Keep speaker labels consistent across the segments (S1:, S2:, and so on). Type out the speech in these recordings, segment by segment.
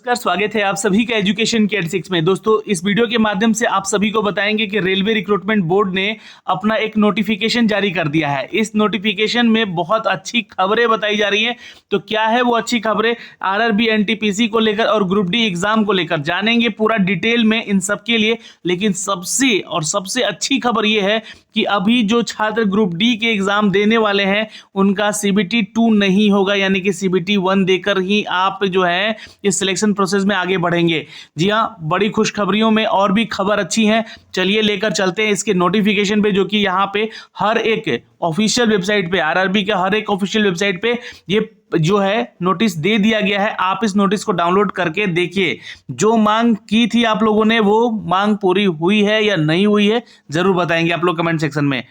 S1: नमस्कार, स्वागत है आप सभी का एजुकेशन के 6 में। दोस्तों, इस वीडियो के माध्यम से आप सभी को बताएंगे कि रेलवे रिक्रूटमेंट बोर्ड ने अपना एक नोटिफिकेशन जारी कर दिया है। इस नोटिफिकेशन में बहुत अच्छी खबरें बताई जा रही हैं। तो क्या है वो अच्छी खबरें? आरआरबी, एनटीपीसी को लेकर और ग्रुप डी एग्जाम को लेकर जानेंगे पूरा डिटेल में इन सब के लिए। लेकिन सबसे अच्छी खबर ये है कि अभी जो छात्र ग्रुप डी के एग्जाम देने वाले हैं उनका CBT 2 नहीं होगा, यानी कि CBT 1 देकर ही आप जो है इस सिलेक्शन प्रोसेस में आगे बढ़ेंगे। जी हाँ, बड़ी खुशखबरियों में और भी खबर अच्छी है। चलिए लेकर चलते हैं इसके नोटिफिकेशन पे, जो कि यहाँ पे हर एक ऑफिशियल वेबसाइट पे, आरआरबी के हर एक ऑफिशियल वेबसाइट पे ये जो है नोटिस दे दिया गया है। आप इस नोटिस को डाउनलोड करके देखिए। जो मांग की थी आप लोगों ने, वो मांग पूरी हुई है या नहीं हुई है, जरूर बताएंगे आप लोग कमेंट सेक्शन में।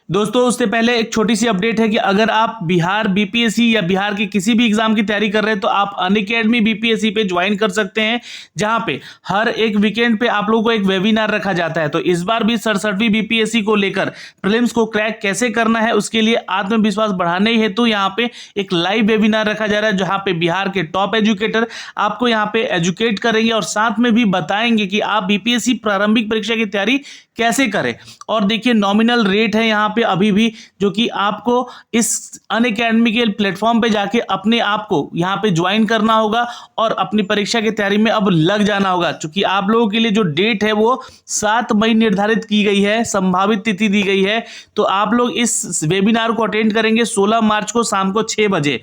S1: दोस्तों, उससे पहले एक छोटी सी अपडेट है कि अगर आप बिहार BPSC या बिहार के किसी भी एग्जाम की तैयारी कर रहे हैं तो आप अनअकैडमी BPSC पे ज्वाइन कर सकते हैं, जहां पे हर एक वीकेंड पे आप लोगों को एक वेबिनार रखा जाता है। तो इस बार भी 67वीं BPSC को लेकर प्रीलिम्स को क्रैक कैसे करना है उसके लिए आत्मविश्वास बढ़ाने हेतु यहाँ पे एक लाइव वेबिनार रखा जा रहा है, जहां पे बिहार के टॉप एजुकेटर आपको यहाँ पे एजुकेट करेंगे और साथ में भी बताएंगे कि आप BPSC प्रारंभिक परीक्षा की तैयारी कैसे करें। और देखिए, नॉमिनल रेट है यहाँ पे अभी भी, जो कि आपको इस अनअकैडमी के प्लेटफॉर्म पे जाके अपने आप को यहाँ पे ज्वाइन करना होगा और अपनी परीक्षा की तैयारी में अब लग जाना होगा। क्योंकि आप लोगों के लिए जो डेट है वो 7 मई निर्धारित की गई है, संभावित तिथि दी गई है। तो आप लोग इस वेबिनार को अटेंड करेंगे 16 मार्च को शाम को 6 बजे।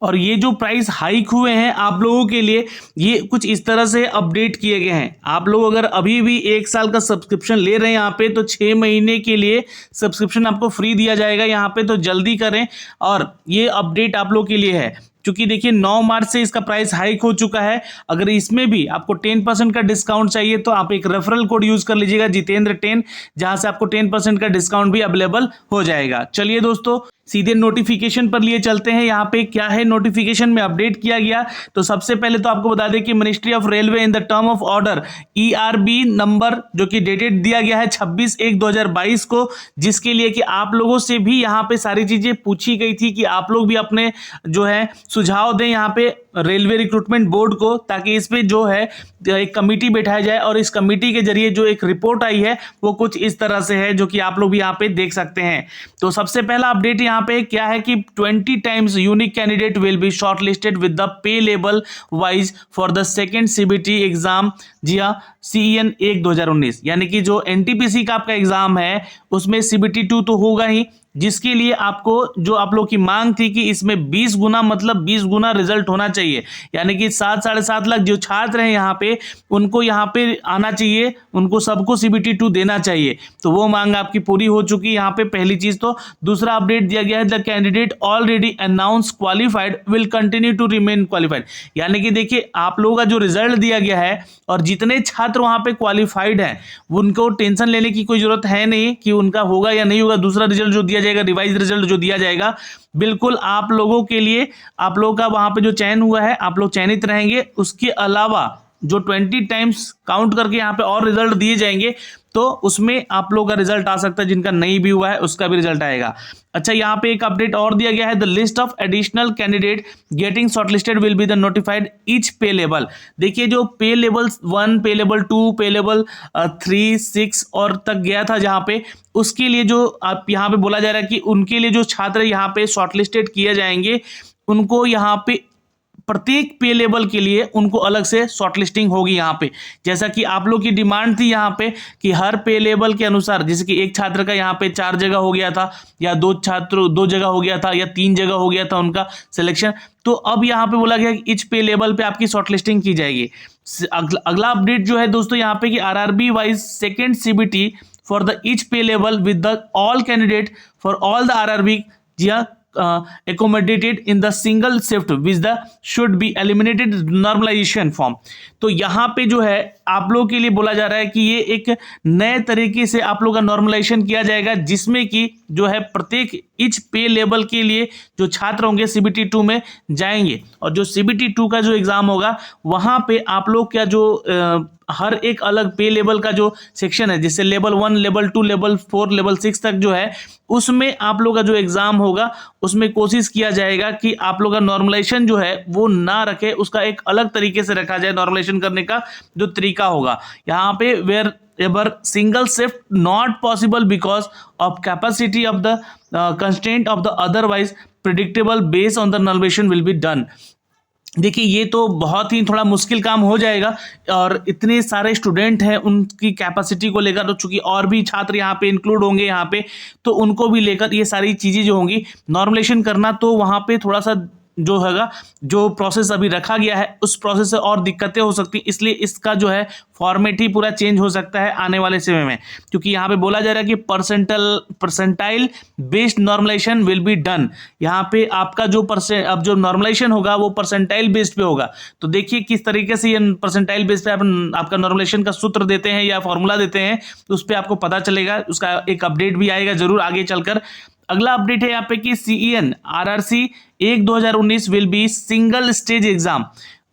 S1: और ये जो प्राइस हाइक हुए हैं आप लोगों के लिए, ये कुछ इस तरह से अपडेट किए गए हैं। आप लोग अगर अभी भी 1 साल का सब्सक्रिप्शन ले रहे हैं यहाँ पे, तो 6 महीने के लिए सब्सक्रिप्शन आपको फ्री दिया जाएगा यहाँ पे। तो जल्दी करें, और ये अपडेट आप लोग के लिए है क्योंकि देखिए 9 मार्च से इसका प्राइस हाइक हो चुका है। अगर इसमें भी आपको 10% का डिस्काउंट चाहिए तो आप एक रेफरल कोड यूज कर लीजिएगा, जितेंद्र10, जहां से आपको 10% का डिस्काउंट भी अवेलेबल हो जाएगा। चलिए दोस्तों, सीधे नोटिफिकेशन पर लिए चलते हैं। यहाँ पे क्या है नोटिफिकेशन में अपडेट किया गया। तो सबसे पहले तो आपको बता दें कि ministry of railway in the term of order ERB number, जो कि डेटेड दिया गया है 26/1/2022 को, जिसके लिए कि आप लोगों से भी यहाँ पे सारी चीजें पूछी गई थी कि आप लोग भी अपने जो है सुझाव दें यहाँ पे रेलवे रिक्रूटमेंट बोर्ड को, ताकि इस पे जो है एक कमेटी बैठाया जाए। और इस कमेटी के जरिए जो एक रिपोर्ट आई है वो कुछ इस तरह से है, जो कि आप लोग भी यहाँ पे देख सकते हैं। तो सबसे पहला अपडेट यहाँ पे क्या है कि 20 times unique candidate will be shortlisted with the pay level wise for the second CBT exam. जी हाँ, CEN 1 2019, यानी कि जो NTPC का आपका एग्जाम है उसमें CBT 2 तो होगा ही, जिसके लिए आपको जो आप लोग की मांग थी कि इसमें 20 गुना, मतलब 20 गुना रिजल्ट होना चाहिए। यानी कि 7-7.5 लाख जो छात्र हैं यहाँ पे, उनको यहाँ पे आना चाहिए, उनको सबको CBT 2 देना चाहिए। तो वो मांग आपकी पूरी हो चुकी है यहाँ पे, पहली चीज। तो दूसरा अपडेट दिया गया है, the candidate already announce qualified will continue to remain qualified. यानी कि देखिए, आप लोगों का जो रिजल्ट दिया गया है और जितने छात्र वहां पे क्वालिफाइड हैं उनको टेंशन लेने की कोई जरूरत है नहीं कि उनका होगा या नहीं होगा। दूसरा रिजल्ट जो दिया जाएगा, रिवाइज रिजल्ट जो दिया जाएगा, बिल्कुल आप लोगों के लिए, आप लोगों का वहां पे जो चयन हुआ है आप लोग चयनित रहेंगे। उसके अलावा जो 20 टाइम्स काउंट करके यहाँ पे और रिजल्ट दिए जाएंगे, तो उसमें आप लोगों का रिजल्ट आ सकता है, जिनका नहीं भी हुआ है उसका भी रिजल्ट आएगा। अच्छा, यहाँ पे एक अपडेट और दिया गया है, the list of additional candidate getting shortlisted will be the notified each पे लेवल। देखिए, जो पे लेवल 1, पे लेवल 2, पे लेवल 3, 6 और तक गया था, जहाँ पे उसके लिए जो आप यहाँ पे बोला जा रहा है कि उनके लिए जो छात्र यहाँ पे शॉर्टलिस्टेड किए जाएंगे, उनको यहाँ पे प्रत्येक पे लेवल के लिए उनको अलग से शॉर्टलिस्टिंग होगी यहाँ पे। जैसा कि आप लोग की डिमांड थी यहाँ पे कि हर पे लेवल के अनुसार, जैसे कि एक छात्र का यहाँ पे 4 जगह हो गया था, या 2 जगह हो गया था, या 3 जगह हो गया था उनका सिलेक्शन। तो अब यहाँ पे बोला गया कि इच पे लेवल पे आपकी शॉर्टलिस्टिंग की जाएगी। अगला अपडेट जो है दोस्तों यहाँ पे कि RRB wise second CBT for the each pay level with the all candidate for all the RRB, जी हाँ, accommodated in the single shift which the should be eliminated normalization form। तो यहाँ पे जो है आप लोगों के लिए बोला जा रहा है कि ये एक नए तरीके से आप लोगों का नॉर्मलाइजेशन किया जाएगा, जिसमें कि जो है प्रत्येक इच पे लेवल के लिए जो छात्र होंगे CBT 2 में जाएंगे। और जो CBT 2 का जो एग्जाम होगा वहां पे आप लोग क्या जो हर एक अलग पे लेवल का जो सेक्शन है, जिससे लेवल 1, लेवल 2, लेवल 4, लेवल 6 तक जो है उसमें आप लोग का जो एग्जाम होगा उसमें कोशिश किया जाएगा कि आप लोग का नॉर्मलाइजेशन जो है वो ना रखे, उसका एक अलग तरीके से रखा जाए। नॉर्मलाइजेशन करने का जो तरीका होगा यहाँ पे, wherever single shift not possible because of capacity of the constraint of the otherwise predictable based on the normalisation will be done. देखिए ये तो बहुत ही थोड़ा मुश्किल काम हो जाएगा, और इतने सारे स्टूडेंट हैं उनकी कैपेसिटी को लेकर, तो चूंकि और भी छात्र यहाँ पे इंक्लूड होंगे यहाँ पे, तो उनको भी लेकर ये सारी चीज़ें जो होंगी नॉर्मलाइजेशन करना, तो वहाँ पे थोड़ा सा जो हैगा, जो प्रोसेस अभी रखा गया है उस प्रोसेस से और दिक्कतें हो सकती हैं, इसलिए इसका जो है फॉर्मेट ही पूरा चेंज हो सकता है आने वाले समय में, क्योंकि यहाँ पे बोला जा रहा है कि percentile based normalisation will be done. यहाँ पे आपका जो अब जो नॉर्मलाइजेशन होगा वो परसेंटाइल बेस्ड पे होगा। तो देखिए किस तरीके से ये परसेंटाइल बेस्ड पे आपका नॉर्मलाइजेशन का सूत्र देते हैं या फॉर्मूला देते हैं, तो उस पर आपको पता चलेगा। उसका एक अपडेट भी आएगा जरूर आगे चलकर। अगला अपडेट है यहाँ पे कि CEN RRC 1/2019 will be single stage exam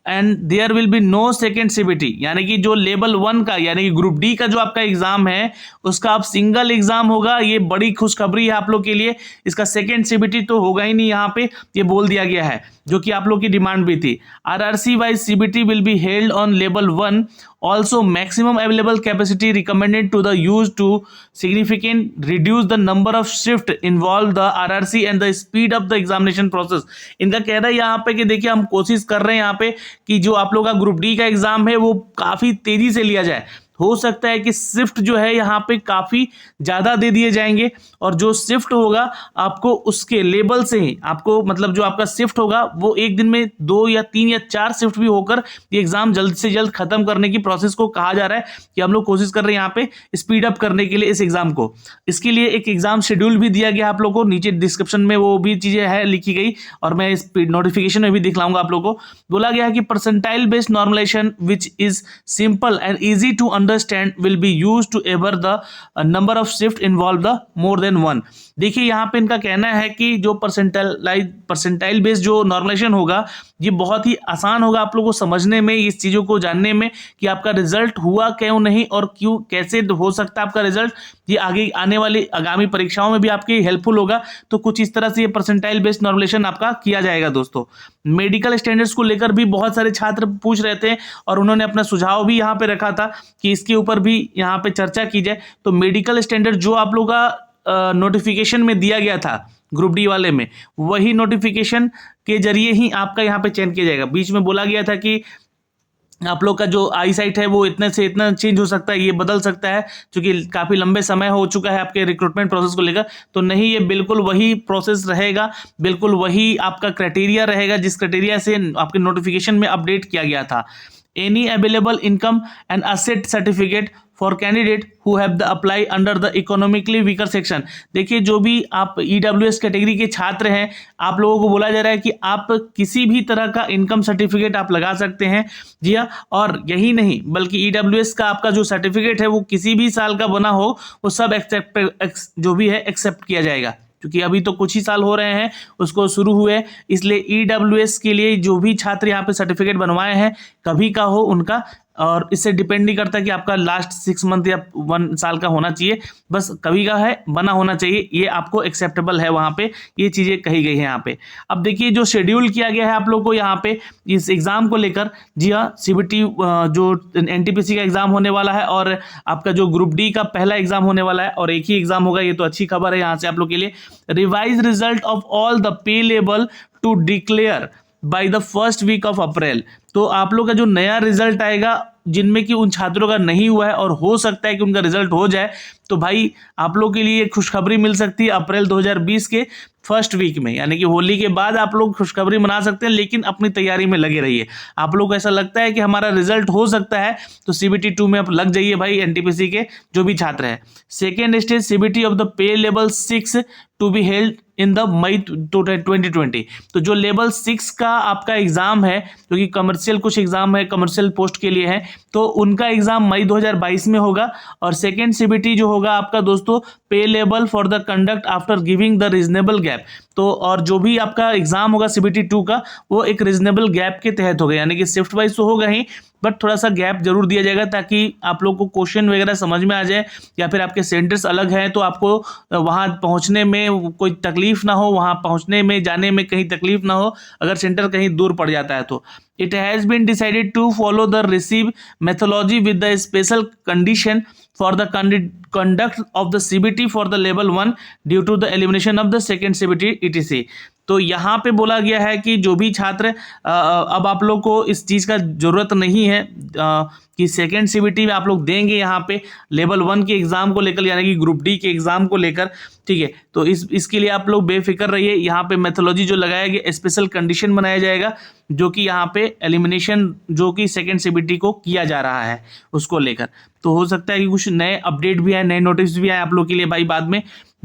S1: and there will be no second CBT, यानी कि जो लेवल 1 का यानी कि ग्रुप डी का जो आपका एग्जाम है उसका अब सिंगल एग्जाम होगा। ये बड़ी खुशखबरी है आप लोग के लिए। इसका सेकेंड CBT तो होगा ही नहीं, यहाँ पे ये बोल दिया गया है, जो कि आप लोग की डिमांड भी थी। RRC wise CBT will be held on level 1 also maximum available capacity recommended to the use to significant reduce the number of shift involved the RRC and the speed of the examination process। इनका कहना है यहाँ पे कि देखिए हम कोशिश कर रहे हैं यहाँ पे कि जो आप लोग का ग्रुप डी का एग्जाम है वो काफी तेजी से लिया जाए। हो सकता है कि शिफ्ट जो है यहाँ पे काफ़ी ज़्यादा दे दिए जाएंगे, और जो शिफ्ट होगा आपको उसके लेवल से ही आपको, मतलब जो आपका शिफ्ट होगा वो एक दिन में 2 या 3 या 4 शिफ्ट भी होकर ये एग्जाम जल्द से जल्द खत्म करने की प्रोसेस को कहा जा रहा है कि हम लोग कोशिश कर रहे हैं यहाँ पे स्पीड अप करने के लिए इस एग्जाम को। इसके लिए एक एग्जाम शेड्यूल भी दिया गया आप लोग को, नीचे डिस्क्रिप्शन में वो भी चीज़ें है लिखी गई, और मैं इस नोटिफिकेशन में भी दिखलाऊंगा आप लोग को। बोला गया है कि percentile based normalisation which is simple and easy to understand will be used to ever the number of shift involve the more than one। देखिए यहाँ पे इनका कहना है कि जो परसेंटाइल बेस्ड जो नॉर्मलाइजेशन होगा ये बहुत ही आसान होगा आप लोगों को समझने में, इस चीज़ों को जानने में कि आपका रिजल्ट हुआ क्यों नहीं और क्यों कैसे हो सकता है आपका रिजल्ट। ये आगे आने वाली आगामी परीक्षाओं में भी आपकी हेल्पफुल होगा। तो कुछ इस तरह से ये परसेंटाइल बेस्ड नॉर्मलाइजेशन आपका किया जाएगा दोस्तों। मेडिकल स्टैंडर्ड्स को लेकर भी बहुत सारे छात्र पूछ रहे थे और उन्होंने अपना सुझाव भी यहाँ पे रखा था कि इसके ऊपर भी यहाँ पे चर्चा की जाए। तो मेडिकल स्टैंडर्ड जो आप लोग का नोटिफिकेशन में दिया गया था ग्रुप डी वाले में, वही नोटिफिकेशन के जरिए ही आपका यहाँ पे चयन किया जाएगा। बीच में बोला गया था कि आप लोग का जो आई साइट है वो इतने से इतना चेंज हो सकता है, ये बदल सकता है, क्योंकि काफ़ी लंबे समय हो चुका है आपके रिक्रूटमेंट प्रोसेस को लेकर। तो नहीं, ये बिल्कुल वही प्रोसेस रहेगा, बिल्कुल वही आपका क्राइटेरिया रहेगा जिस क्राइटेरिया से आपके नोटिफिकेशन में अपडेट किया गया था। Any available income and asset certificate for candidate who have the apply under the economically weaker section. देखिए जो भी आप EWS कैटेगरी के छात्र हैं, आप लोगों को बोला जा रहा है कि आप किसी भी तरह का इनकम सर्टिफिकेट आप लगा सकते हैं। जी हाँ, और यही नहीं बल्कि EWS का आपका जो सर्टिफिकेट है वो किसी भी साल का बना हो वो सब जो भी है एक्सेप्ट किया जाएगा, क्योंकि अभी तो कुछ ही साल हो रहे हैं उसको शुरू हुए, इसलिए EWS के लिए जो भी छात्र यहाँ पे सर्टिफिकेट बनवाए हैं कभी का हो उनका, और इससे डिपेंड नहीं करता कि आपका लास्ट 6 मंथ या 1 साल का होना चाहिए, बस कभी का है बना होना चाहिए, ये आपको एक्सेप्टेबल है। वहाँ पे ये चीज़ें कही गई हैं यहाँ पे। अब देखिए जो शेड्यूल किया गया है आप लोग को यहाँ पे इस एग्ज़ाम को लेकर, जी हाँ, CBT जो NTPC का एग्ज़ाम होने वाला है और आपका जो ग्रुप डी का पहला एग्ज़ाम होने वाला है, और एक ही एग्ज़ाम होगा, ये तो अच्छी खबर है यहाँ से आप लोग के लिए। Revise result of all the pay लेबल to declare by the first week of April. तो आप लोग का जो नया रिजल्ट आएगा जिनमें कि उन छात्रों का नहीं हुआ है और हो सकता है कि उनका रिजल्ट हो जाए, तो भाई आप लोग के लिए खुशखबरी मिल सकती है अप्रैल 2020 के फर्स्ट वीक में, यानी कि होली के बाद आप लोग खुशखबरी मना सकते हैं। लेकिन अपनी तैयारी में लगे रहिए। आप लोग को ऐसा लगता है कि हमारा रिजल्ट हो सकता है तो CBT 2 में आप लग जाइए भाई, NTPC के जो भी छात्र हैं। Second stage CBT of the pay level 6 to be held in the May 2020। तो जो लेवल 6 का आपका एग्जाम है, जो कि कमर्शियल कुछ एग्जाम है, कमर्शियल पोस्ट के लिए है, तो उनका एग्जाम मई 2022 में होगा। और सेकेंड CBT जो होगा आपका दोस्तों पे level for the conduct after giving the reasonable gap. तो और जो भी आपका एग्जाम होगा CBT 2 का वो एक रीजनेबल गैप के तहत होगा, यानी कि शिफ्ट वाइज तो होगा ही बट थोड़ा सा गैप जरूर दिया जाएगा ताकि आप लोग को क्वेश्चन वगैरह समझ में आ जाए, या फिर आपके सेंटर्स अलग हैं तो आपको वहाँ पहुँचने में कोई तकलीफ ना हो, वहाँ पहुँचने में जाने में कहीं तकलीफ ना हो अगर सेंटर कहीं दूर पड़ जाता है तो। It has been decided to follow the receive methodology with the special condition for the conduct of the CBT for the level 1 due to the elimination of the second CBT etc. तो यहाँ पे बोला गया है कि जो भी छात्र अब आप लोग को इस चीज़ का ज़रूरत नहीं है कि सेकेंड CBT में आप लोग देंगे यहाँ पे लेवल 1 के एग्ज़ाम को लेकर, यानी कि ग्रुप डी के एग्ज़ाम को लेकर, ठीक है। तो इसके लिए आप लोग बेफिक्र रहिए। यहाँ पे मेथोलॉजी जो लगाया गया स्पेशल कंडीशन बनाया जाएगा जो कि यहाँ पे एलिमिनेशन जो कि सेकेंड CBT को किया जा रहा है उसको लेकर। तो हो सकता है कि कुछ नए अपडेट भी आए, नए नोटिस भी आए आप लोग के लिए भाई बाद में।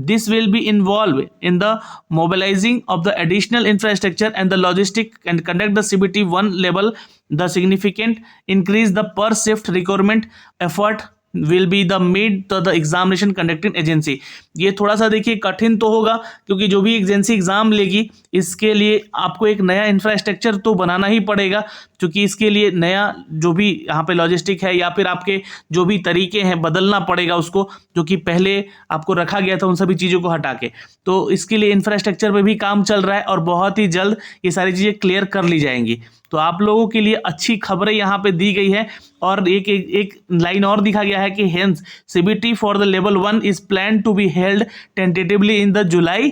S1: This will be involved in the mobilizing of the additional infrastructure and the logistic and conduct the CBT 1 level. The significant increase the per shift requirement effort will be the made to the examination conducting agency. ये थोड़ा सा देखिए कठिन तो होगा क्योंकि जो भी एजेंसी एग्जाम लेगी इसके लिए आपको एक नया इंफ्रास्ट्रक्चर तो बनाना ही पड़ेगा, क्योंकि इसके लिए नया जो भी यहाँ पे लॉजिस्टिक है या फिर आपके जो भी तरीके हैं बदलना पड़ेगा उसको, जो कि पहले आपको रखा गया था उन सभी चीज़ों को हटा के। तो इसके लिए इंफ्रास्ट्रक्चर पे भी काम चल रहा है और बहुत ही जल्द ये सारी चीज़ें क्लियर कर ली जाएंगी। तो आप लोगों के लिए अच्छी खबरें यहाँ पे दी गई है और एक लाइन और दिखा गया है कि hence CBT for the level 1 is plan to be held tentatively in the July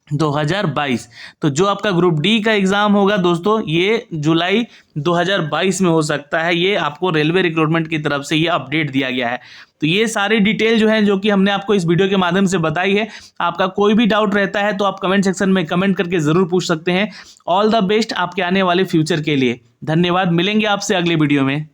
S1: 2022। तो जो आपका ग्रुप डी का एग्जाम होगा दोस्तों ये जुलाई 2022 में हो सकता है। ये आपको रेलवे रिक्रूटमेंट की तरफ से ये अपडेट दिया गया है। तो ये सारी डिटेल जो है जो कि हमने आपको इस वीडियो के माध्यम से बताई है। आपका कोई भी डाउट रहता है तो आप कमेंट सेक्शन में कमेंट करके ज़रूर पूछ सकते हैं। ऑल द बेस्ट आपके आने वाले फ्यूचर के लिए। धन्यवाद, मिलेंगे आपसे अगले वीडियो में।